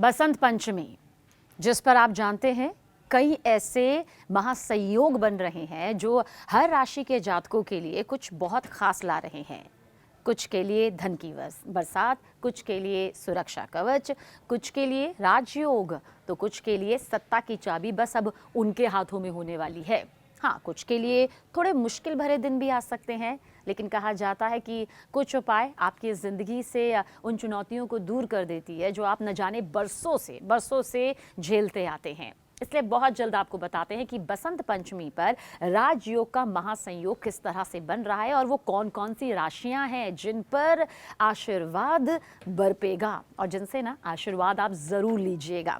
बसंत पंचमी, जिस पर आप जानते हैं कई ऐसे महासंयोग बन रहे हैं जो हर राशि के जातकों के लिए कुछ बहुत खास ला रहे हैं। कुछ के लिए धन की बरसात, कुछ के लिए सुरक्षा कवच, कुछ के लिए राजयोग, तो कुछ के लिए सत्ता की चाबी बस अब उनके हाथों में होने वाली है। हाँ, कुछ के लिए थोड़े मुश्किल भरे दिन भी आ सकते हैं, लेकिन कहा जाता है कि कुछ उपाय आपकी ज़िंदगी से उन चुनौतियों को दूर कर देती है जो आप न जाने बरसों से झेलते आते हैं। इसलिए बहुत जल्द आपको बताते हैं कि बसंत पंचमी पर राजयोग का महासंयोग किस तरह से बन रहा है और वो कौन कौन सी राशियां हैं जिन पर आशीर्वाद बरपेगा और जिनसे ना आशीर्वाद आप ज़रूर लीजिएगा।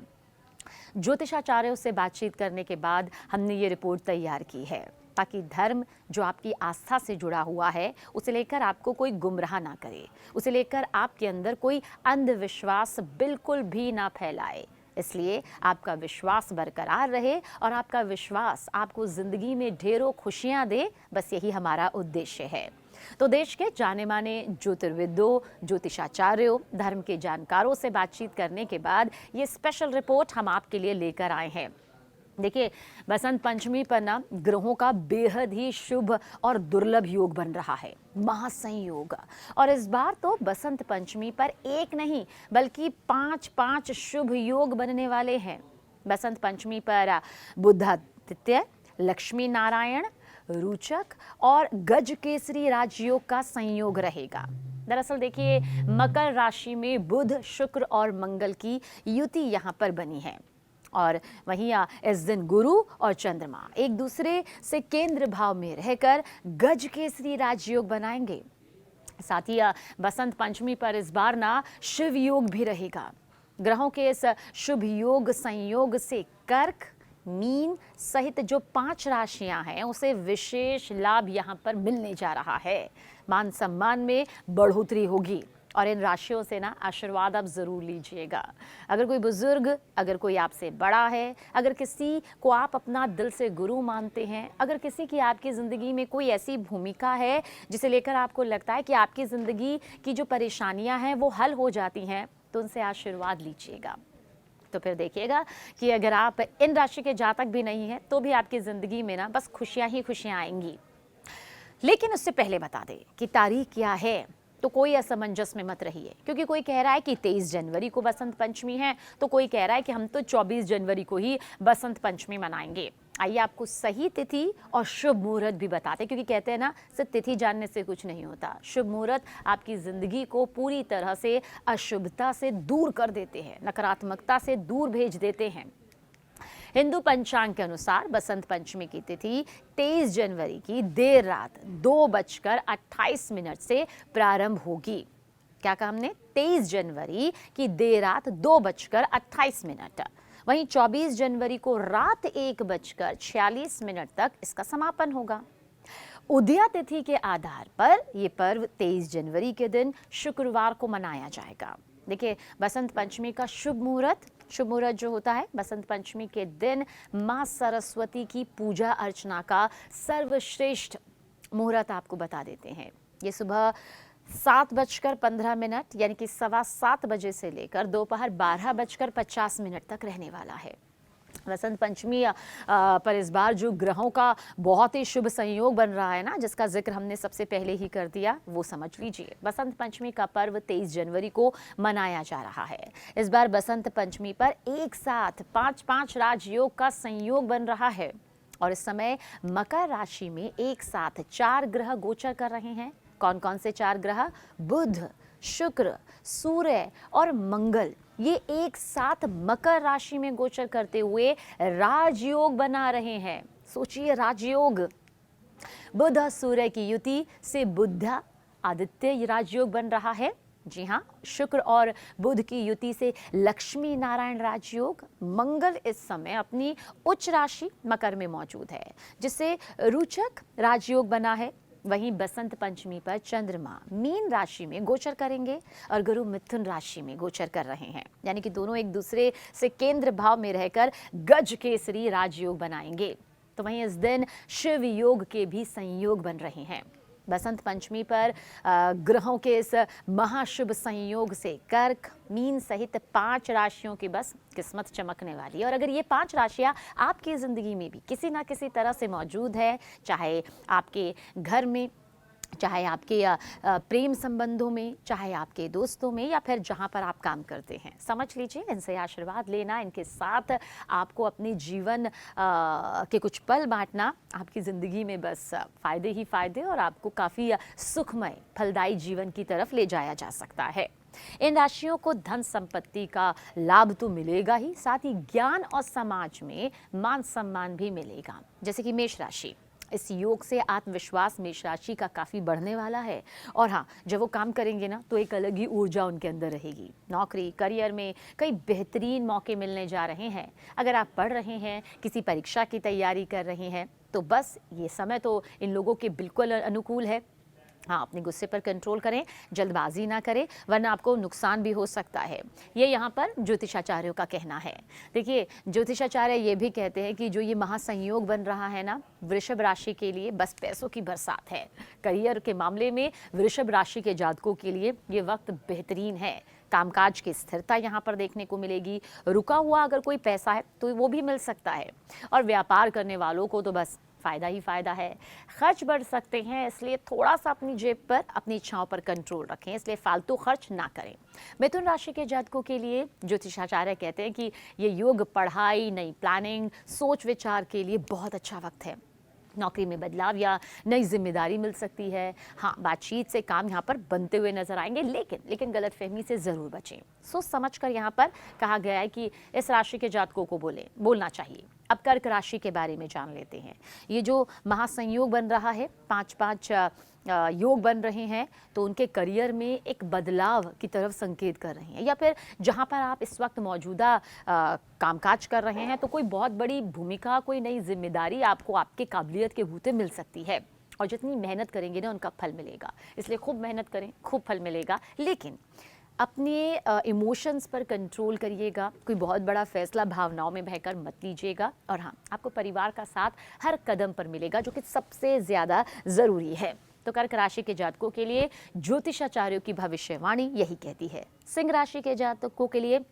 ज्योतिषाचार्यों से बातचीत करने के बाद हमने ये रिपोर्ट तैयार की है ताकि धर्म जो आपकी आस्था से जुड़ा हुआ है उसे लेकर आपको कोई गुमराह ना करे, उसे लेकर आपके अंदर कोई अंधविश्वास बिल्कुल भी ना फैलाए। इसलिए आपका विश्वास बरकरार रहे और आपका विश्वास आपको जिंदगी में ढेरों खुशियां दे, बस यही हमारा उद्देश्य है। तो देश के जाने माने ज्योतिर्विदों, ज्योतिषाचार्यों, धर्म के जानकारों से बातचीत करने के बाद ये स्पेशल रिपोर्ट हम आपके लिए लेकर आए हैं। देखिए, बसंत पंचमी पर ना ग्रहों का बेहद ही शुभ और दुर्लभ योग बन रहा है, महासंयोग। और इस बार तो बसंत पंचमी पर एक नहीं बल्कि पांच शुभ योग बनने वाले हैं। बसंत पंचमी पर बुधादित्य, लक्ष्मी नारायण, रुचक और गज केसरी राजयोग का संयोग रहेगा। दरअसल देखिए, मकर राशि में बुध, शुक्र और मंगल की युति यहाँ पर बनी है और वहीं इस दिन गुरु और चंद्रमा एक दूसरे से केंद्र भाव में रहकर गज केसरी राजयोग बनाएंगे। साथ ही बसंत पंचमी पर इस बार ना शिव योग भी रहेगा। ग्रहों के इस शुभ योग संयोग से कर्क, मीन सहित जो 5 राशियां हैं उसे विशेष लाभ यहाँ पर मिलने जा रहा है। मान सम्मान में बढ़ोतरी होगी और इन राशियों से ना आशीर्वाद आप ज़रूर लीजिएगा। अगर कोई बुजुर्ग, अगर कोई आपसे बड़ा है, अगर किसी को आप अपना दिल से गुरु मानते हैं, अगर किसी की आपकी ज़िंदगी में कोई ऐसी भूमिका है जिसे लेकर आपको लगता है कि आपकी ज़िंदगी की जो परेशानियां हैं वो हल हो जाती हैं, तो उनसे आशीर्वाद लीजिएगा। तो फिर देखिएगा कि अगर आप इन राशि के जातक भी नहीं हैं तो भी आपकी ज़िंदगी में ना बस खुशियाँ ही खुशियाँ आएंगी। लेकिन उससे पहले बता दें कि तारीख क्या है, तो कोई असमंजस में मत रहिए, क्योंकि कोई कह रहा है कि 23 जनवरी को बसंत पंचमी है, तो कोई कह रहा है कि हम तो 24 जनवरी को ही बसंत पंचमी मनाएंगे। आइए आपको सही तिथि और शुभ मुहूर्त भी बताते हैं, क्योंकि कहते हैं ना, सिर्फ तिथि जानने से कुछ नहीं होता। शुभ मुहूर्त आपकी जिंदगी को पूरी तरह से अशुभता से दूर कर देते हैं, नकारात्मकता से दूर भेज देते हैं। हिंदू पंचांग के अनुसार बसंत पंचमी की तिथि 23 जनवरी की देर रात 2:28 से प्रारंभ होगी। क्या कहा हमने? 23 जनवरी की देर रात 2:28। वहीं 24 जनवरी को रात 1:46 तक इसका समापन होगा। उदया तिथि के आधार पर यह पर्व 23 जनवरी के दिन शुक्रवार को मनाया जाएगा। देखिए, बसंत पंचमी का शुभ मुहूर्त जो होता है, बसंत पंचमी के दिन माँ सरस्वती की पूजा अर्चना का सर्वश्रेष्ठ मुहूर्त आपको बता देते हैं। ये सुबह 7:15 यानी कि 7:15 बजे से लेकर दोपहर 12:50 तक रहने वाला है। बसंत पंचमी पर इस बार जो ग्रहों का बहुत ही शुभ संयोग बन रहा है ना, जिसका जिक्र हमने सबसे पहले ही कर दिया, वो समझ लीजिए। बसंत पंचमी का पर्व 23 जनवरी को मनाया जा रहा है। इस बार बसंत पंचमी पर एक साथ 5 राजयोग का संयोग बन रहा है और इस समय मकर राशि में एक साथ 4 ग्रह गोचर कर रहे हैं। कौन कौन से 4 ग्रह? बुध, शुक्र, सूर्य और मंगल, ये एक साथ मकर राशि में गोचर करते हुए राजयोग बना रहे हैं। सोचिए, राजयोग, बुध और सूर्य की युति से बुधा आदित्य राजयोग बन रहा है। जी हाँ, शुक्र और बुध की युति से लक्ष्मी नारायण राजयोग। मंगल इस समय अपनी उच्च राशि मकर में मौजूद है, जिससे रुचक राजयोग बना है। वहीं बसंत पंचमी पर चंद्रमा मीन राशि में गोचर करेंगे और गुरु मिथुन राशि में गोचर कर रहे हैं, यानी कि दोनों एक दूसरे से केंद्र भाव में रहकर गज केसरी राजयोग बनाएंगे। तो वहीं इस दिन शिव योग के भी संयोग बन रहे हैं। बसंत पंचमी पर ग्रहों के इस महाशुभ संयोग से कर्क, मीन सहित 5 राशियों की बस किस्मत चमकने वाली है। और अगर ये 5 राशियां आपकी ज़िंदगी में भी किसी ना किसी तरह से मौजूद है, चाहे आपके घर में, चाहे आपके प्रेम संबंधों में, चाहे आपके दोस्तों में, या फिर जहां पर आप काम करते हैं, समझ लीजिए इनसे आशीर्वाद लेना, इनके साथ आपको अपने जीवन के कुछ पल बांटना आपकी ज़िंदगी में बस फ़ायदे ही फ़ायदे और आपको काफ़ी सुखमय फलदायी जीवन की तरफ ले जाया जा सकता है। इन राशियों को धन संपत्ति का लाभ तो मिलेगा ही, साथ ही ज्ञान और समाज में मान सम्मान भी मिलेगा। जैसे कि मेष राशि, इस योग से आत्मविश्वास मेष राशि का काफ़ी बढ़ने वाला है। और हाँ, जब वो काम करेंगे ना तो एक अलग ही ऊर्जा उनके अंदर रहेगी। नौकरी, करियर में कई बेहतरीन मौके मिलने जा रहे हैं। अगर आप पढ़ रहे हैं, किसी परीक्षा की तैयारी कर रहे हैं, तो बस ये समय तो इन लोगों के बिल्कुल अनुकूल है। हाँ, अपने गुस्से पर कंट्रोल करें, जल्दबाजी ना करें, वरना आपको नुकसान भी हो सकता है। ये यहाँ पर ज्योतिषाचार्यों का कहना है। देखिए, ज्योतिषाचार्य ये भी कहते हैं कि जो ये महासंयोग बन रहा है ना वृषभ राशि के लिए, बस पैसों की बरसात है। करियर के मामले में वृषभ राशि के जातकों के लिए ये वक्त बेहतरीन है। कामकाज की स्थिरता यहाँ पर देखने को मिलेगी। रुका हुआ अगर कोई पैसा है तो वो भी मिल सकता है। और व्यापार करने वालों को तो बस फ़ायदा ही फ़ायदा है। खर्च बढ़ सकते हैं, इसलिए थोड़ा सा अपनी जेब पर, अपनी इच्छाओं पर कंट्रोल रखें, इसलिए फालतू खर्च ना करें। मिथुन राशि के जातकों के लिए ज्योतिषाचार्य कहते हैं कि ये योग पढ़ाई, नई प्लानिंग, सोच विचार के लिए बहुत अच्छा वक्त है। नौकरी में बदलाव या नई जिम्मेदारी मिल सकती है। हाँ, बातचीत से काम यहाँ पर बनते हुए नजर आएंगे, लेकिन गलतफहमी से ज़रूर बचें। सोच समझ कर यहाँ पर कहा गया है कि इस राशि के जातकों को बोलना चाहिए। अब कर्क राशि के बारे में जान लेते हैं। ये जो महासंयोग बन रहा है, 5-5 योग बन रहे हैं, तो उनके करियर में एक बदलाव की तरफ संकेत कर रहे हैं। या फिर जहां पर आप इस वक्त मौजूदा कामकाज कर रहे हैं, तो कोई बहुत बड़ी भूमिका, कोई नई जिम्मेदारी आपको आपके काबिलियत के बूते मिल सकती है। और जितनी मेहनत करेंगे ना, उनका फल मिलेगा। इसलिए खूब मेहनत करें, खूब फल मिलेगा। लेकिन अपने इमोशंस पर कंट्रोल करिएगा। कोई बहुत बड़ा फैसला भावनाओं में बहकर मत लीजिएगा। और हाँ, आपको परिवार का साथ हर कदम पर मिलेगा, जो कि सबसे ज़्यादा ज़रूरी है। तो कर्क राशि के जातकों के लिए ज्योतिषाचार्यों की भविष्यवाणी यही कहती है। सिंह राशि के जातकों के लिए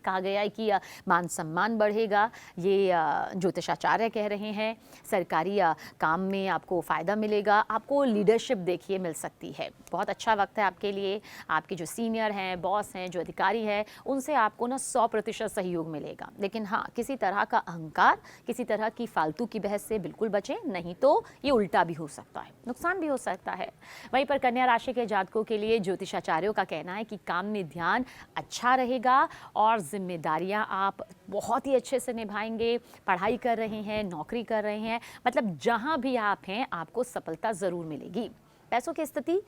कहा गया है कि मान सम्मान बढ़ेगा। ये ज्योतिषाचार्य कह रहे हैं। सरकारी काम में आपको फ़ायदा मिलेगा। आपको लीडरशिप देखिए मिल सकती है। बहुत अच्छा वक्त है आपके लिए। आपके जो सीनियर हैं, बॉस हैं, जो अधिकारी हैं, उनसे आपको ना 100% सहयोग मिलेगा। लेकिन हाँ, किसी तरह का अहंकार, किसी तरह की फालतू की बहस से बिल्कुल बचें, नहीं तो ये उल्टा भी हो सकता है, नुकसान भी हो सकता है। वहीं पर कन्या राशि के जातकों के लिए ज्योतिषाचार्यों का कहना है कि काम में ध्यान अच्छा रहेगा और जिम्मेदारियां आप बहुत ही अच्छे से निभाएंगे। पढ़ाई कर रहे हैं, नौकरी कर रहे हैं, मतलब जहां भी आप हैं, आपको सफलता ज़रूर मिलेगी। पैसों की स्थिति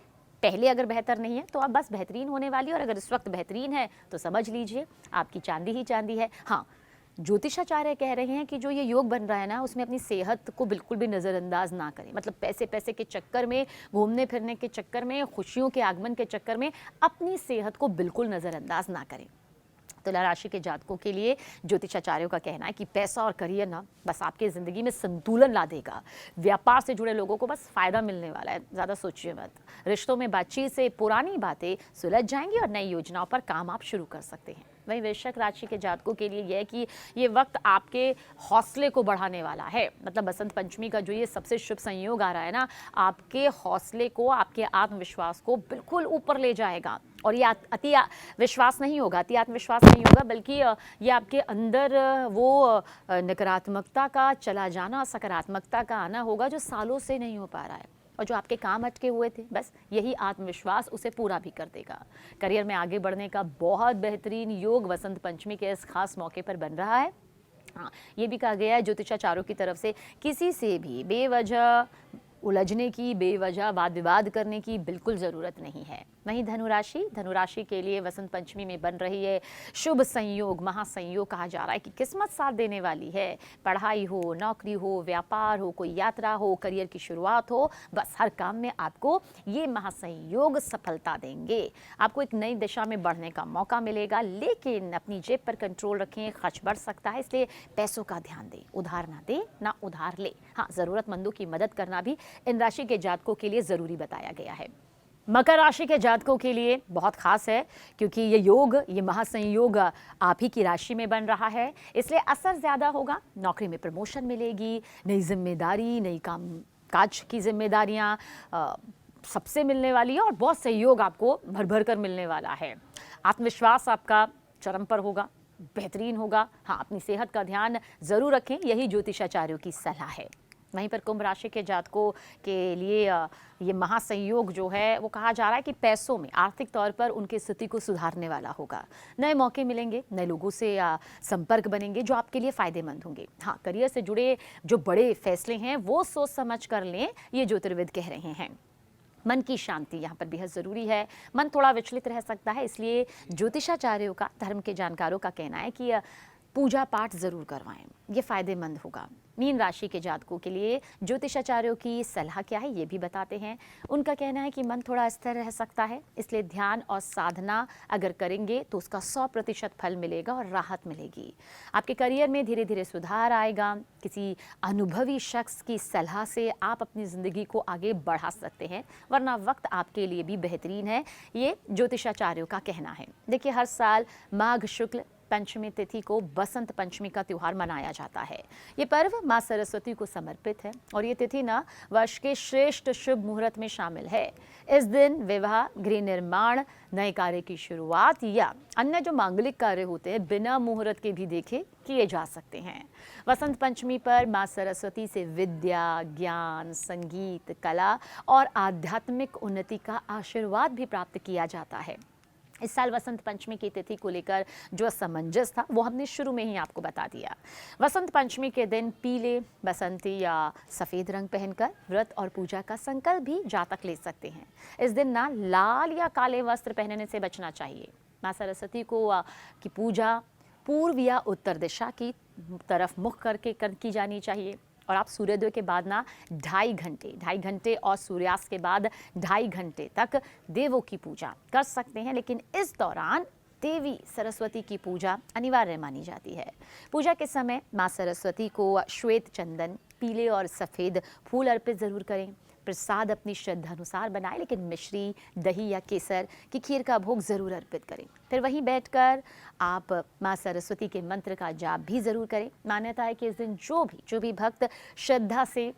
पहले अगर बेहतर नहीं है तो अब बस बेहतरीन होने वाली, और अगर इस वक्त बेहतरीन है तो समझ लीजिए आपकी चांदी ही चांदी है। हाँ, ज्योतिषाचार्य कह रहे हैं कि जो ये योग बन रहा है ना, उसमें अपनी सेहत को बिल्कुल भी नज़रअंदाज ना करें। मतलब पैसे के चक्कर में, घूमने फिरने के चक्कर में, खुशियों के आगमन के चक्कर में अपनी सेहत को बिल्कुल नज़रअंदाज ना करें। तुला राशि के जातकों के लिए ज्योतिषाचार्यों का कहना है कि पैसा और करियर ना बस आपके ज़िंदगी में संतुलन ला देगा। व्यापार से जुड़े लोगों को बस फ़ायदा मिलने वाला है, ज़्यादा सोचिए मत। रिश्तों में बातचीत से पुरानी बातें सुलझ जाएंगी और नई योजनाओं पर काम आप शुरू कर सकते हैं। वहीं वृश्चिक राशि के जातकों के लिए यह है कि ये वक्त आपके हौसले को बढ़ाने वाला है। मतलब बसंत पंचमी का जो ये सबसे शुभ संयोग आ रहा है ना, आपके हौसले को, आपके आत्मविश्वास को बिल्कुल ऊपर ले जाएगा। और ये अति विश्वास नहीं होगा, अति आत्मविश्वास नहीं होगा, बल्कि ये आपके अंदर वो नकारात्मकता का चला जाना, सकारात्मकता का आना होगा, जो सालों से नहीं हो पा रहा है। और जो आपके काम अटके हुए थे, बस यही आत्मविश्वास उसे पूरा भी कर देगा। करियर में आगे बढ़ने का बहुत बेहतरीन योग वसंत पंचमी के इस खास मौके पर बन रहा है। हाँ, ये भी कहा गया है ज्योतिषाचार्यों की तरफ से, किसी से भी बेवजह उलझने की, बेवजह वाद विवाद करने की बिल्कुल ज़रूरत नहीं है। वहीं धनुराशि के लिए वसंत पंचमी में बन रही है शुभ संयोग, महासंयोग कहा जा रहा है कि किस्मत साथ देने वाली है। पढ़ाई हो, नौकरी हो, व्यापार हो, कोई यात्रा हो, करियर की शुरुआत हो, बस हर काम में आपको ये महासंयोग सफलता देंगे। आपको एक नई दिशा में बढ़ने का मौका मिलेगा, लेकिन अपनी जेब पर कंट्रोल रखें, खर्च बढ़ सकता है, इसलिए पैसों का ध्यान दें। उधार ना दे, ना उधार ले। हाँ, ज़रूरतमंदों की मदद करना भी इन राशि के जातकों के लिए ज़रूरी बताया गया है। मकर राशि के जातकों के लिए बहुत खास है क्योंकि ये योग, ये महासंयोग आप ही की राशि में बन रहा है, इसलिए असर ज़्यादा होगा। नौकरी में प्रमोशन मिलेगी, नई जिम्मेदारी, नई काम काज की जिम्मेदारियाँ सबसे मिलने वाली है और बहुत सहयोग आपको भर भर कर मिलने वाला है। आत्मविश्वास आपका चरम पर होगा, बेहतरीन होगा। हाँ, अपनी सेहत का ध्यान ज़रूर रखें, यही ज्योतिषाचार्यों की सलाह है। वहीं पर कुंभ राशि के जातकों के लिए ये महासंयोग जो है वो कहा जा रहा है कि पैसों में, आर्थिक तौर पर उनकी स्थिति को सुधारने वाला होगा। नए मौके मिलेंगे, नए लोगों से संपर्क बनेंगे जो आपके लिए फ़ायदेमंद होंगे। हाँ, करियर से जुड़े जो बड़े फैसले हैं वो सोच समझ कर लें, ये ज्योतिर्विद कह रहे हैं। मन की शांति यहाँ पर बेहद ज़रूरी है। मन थोड़ा विचलित रह सकता है, इसलिए ज्योतिषाचार्यों का, धर्म के जानकारों का कहना है कि पूजा पाठ ज़रूर करवाएं, ये फ़ायदेमंद होगा। मीन राशि के जातकों के लिए ज्योतिषाचार्यों की सलाह क्या है ये भी बताते हैं। उनका कहना है कि मन थोड़ा स्थिर रह सकता है, इसलिए ध्यान और साधना अगर करेंगे तो उसका 100% फल मिलेगा और राहत मिलेगी। आपके करियर में धीरे धीरे सुधार आएगा। किसी अनुभवी शख्स की सलाह से आप अपनी ज़िंदगी को आगे बढ़ा सकते हैं, वरना वक्त आपके लिए भी बेहतरीन है, ये ज्योतिषाचार्यों का कहना है। देखिए, हर साल माघ शुक्ल पंचमी तिथि को बसंत पंचमी का त्योहार मनाया जाता है। ये पर्व माँ सरस्वती को समर्पित है और ये तिथि ना वर्ष के श्रेष्ठ शुभ मुहूर्त में शामिल है। इस दिन विवाह, गृह निर्माण, नए कार्य की शुरुआत या अन्य जो मांगलिक कार्य होते हैं बिना मुहूर्त के भी देखे किए जा सकते हैं। वसंत पंचमी पर माँ सरस्वती से विद्या, ज्ञान, संगीत, कला और आध्यात्मिक उन्नति का आशीर्वाद भी प्राप्त किया जाता है। इस साल वसंत पंचमी की तिथि को लेकर जो असमंजस था वो हमने शुरू में ही आपको बता दिया। वसंत पंचमी के दिन पीले, बसंती या सफ़ेद रंग पहनकर व्रत और पूजा का संकल्प भी जातक ले सकते हैं। इस दिन ना लाल या काले वस्त्र पहनने से बचना चाहिए। माँ सरस्वती को की पूजा पूर्व या उत्तर दिशा की तरफ मुख करके की जानी चाहिए और आप सूर्योदय के बाद ना 2.5 घंटे और सूर्यास्त के बाद 2.5 घंटे तक देवों की पूजा कर सकते हैं, लेकिन इस दौरान देवी सरस्वती की पूजा अनिवार्य मानी जाती है। पूजा के समय माँ सरस्वती को श्वेत चंदन, पीले और सफ़ेद फूल अर्पित ज़रूर करें। प्रसाद अपनी श्रद्धा अनुसार बनाएं, लेकिन मिश्री, दही या केसर की खीर का भोग ज़रूर अर्पित करें। फिर वहीं बैठकर आप माँ सरस्वती के मंत्र का जाप भी ज़रूर करें। मान्यता है कि इस दिन जो भी भक्त श्रद्धा से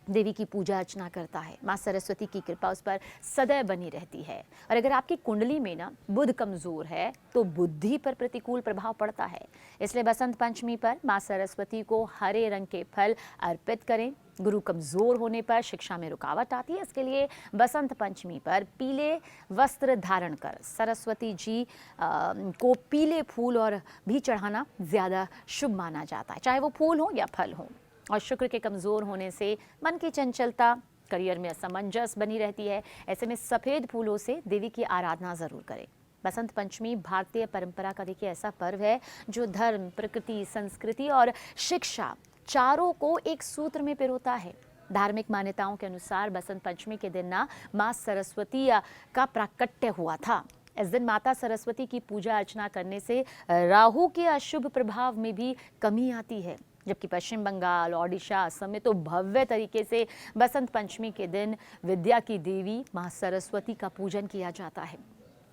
देवी की पूजा अर्चना करता है, माँ सरस्वती की कृपा उस पर सदैव बनी रहती है। और अगर आपकी कुंडली में ना बुध कमज़ोर है तो बुद्धि पर प्रतिकूल प्रभाव पड़ता है। इसलिए बसंत पंचमी पर माँ सरस्वती को हरे रंग के फल अर्पित करें। गुरु कमज़ोर होने पर शिक्षा में रुकावट आती है, इसके लिए बसंत पंचमी पर पीले वस्त्र धारण कर सरस्वती जी को पीले फूल और भी चढ़ाना ज़्यादा शुभ माना जाता है, चाहे वो फूल हो या फल हो। और शुक्र के कमज़ोर होने से मन की चंचलता, करियर में असमंजस बनी रहती है। ऐसे में सफ़ेद फूलों से देवी की आराधना ज़रूर करें। बसंत पंचमी भारतीय परंपरा का देखिए ऐसा पर्व है जो धर्म, प्रकृति, संस्कृति और शिक्षा चारों को एक सूत्र में पिरोता है। धार्मिक मान्यताओं के अनुसार बसंत पंचमी के दिन ना माँ सरस्वती का प्राकट्य हुआ था। इस दिन माता सरस्वती की पूजा अर्चना करने से राहु के अशुभ प्रभाव में भी कमी आती है। जबकि पश्चिम बंगाल, ओडिशा, असम में तो भव्य तरीके से बसंत पंचमी के दिन विद्या की देवी माँ सरस्वती का पूजन किया जाता है।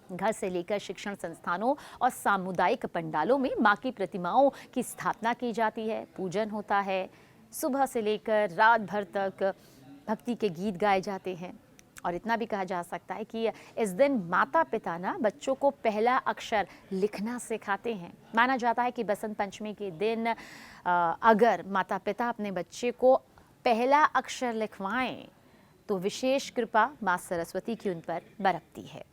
घर से लेकर शिक्षण संस्थानों और सामुदायिक पंडालों में माँ की प्रतिमाओं की स्थापना की जाती है, पूजन होता है। सुबह से लेकर रात भर तक भक्ति के गीत गाए जाते हैं। और इतना भी कहा जा सकता है कि इस दिन माता पिता ना बच्चों को पहला अक्षर लिखना सिखाते हैं। माना जाता है कि बसंत पंचमी के दिन अगर माता पिता अपने बच्चे को पहला अक्षर लिखवाएं तो विशेष कृपा माँ सरस्वती की उन पर बरसती है।